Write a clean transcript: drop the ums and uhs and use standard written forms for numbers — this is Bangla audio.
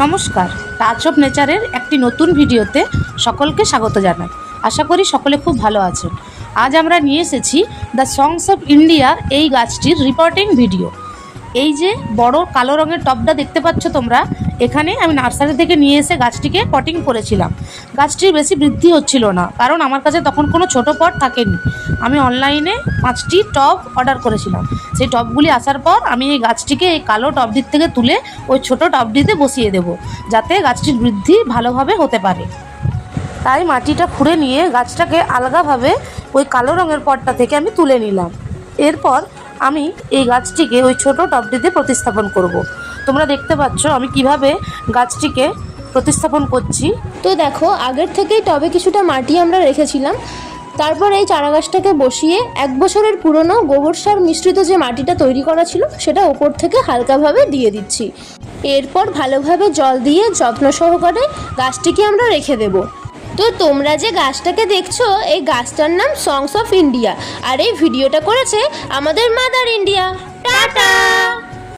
নমস্কার, টাচ অফ নেচারের একটি নতুন ভিডিওতে সকলকে স্বাগত জানাই। আশা করি সকলে খুব ভালো আছেন। আজ আমরা নিয়ে এসেছি দ্য সংস অফ ইন্ডিয়ার এই গাছটির রিপোর্টিং ভিডিও। এই যে বড় কালো রঙের টবটা দেখতে পাচ্ছ তোমরা, এখানে আমি নার্সারি থেকে নিয়ে এসে গাছটিকে পটিং করেছিলাম। গাছটির বেশি বৃদ্ধি হচ্ছিল না, কারণ আমার কাছে তখন কোনো ছোট পট থাকেনি। আমি অনলাইনে 5টি টব অর্ডার করেছিলাম। সেই টবগুলি আসার পর আমি এই গাছটিকে এই কালো টবটির থেকে তুলে ওই ছোট টবটিতে বসিয়ে দেব, যাতে গাছটির বৃদ্ধি ভালোভাবে হতে পারে। তাই মাটিটা খুঁড়ে নিয়ে গাছটাকে আলগাভাবে ওই কালো রঙের পটটা থেকে আমি তুলে নিলাম। এরপর আমি এই গাছটিকে ওই ছোট টবটিতে প্রতিস্থাপন করব। তোমরা দেখতে পাচ্ছ আমি কিভাবে গাছটিকে প্রতিস্থাপন করছি। তো দেখো, আগের থেকেই টবে কিছুটা মাটি আমরা রেখেছিলাম। তারপর এই চারা গাছটাকে বসিয়ে 1 বছরের পুরনো গোবর সার মিশ্রিত যে মাটিটা তৈরি করা ছিল সেটা ওপর থেকে হালকাভাবে দিয়ে দিচ্ছি। এরপর ভালোভাবে জল দিয়ে যত্ন সহকারে গাছটিকে আমরা রেখে দেব। তো তোমরা যে গাছটাকে দেখছো, এই গাছটার নাম সংস অফ ইন্ডিয়া, আর এই ভিডিওটা করেছে আমাদের মাদার ইন্ডিয়া। টাটা।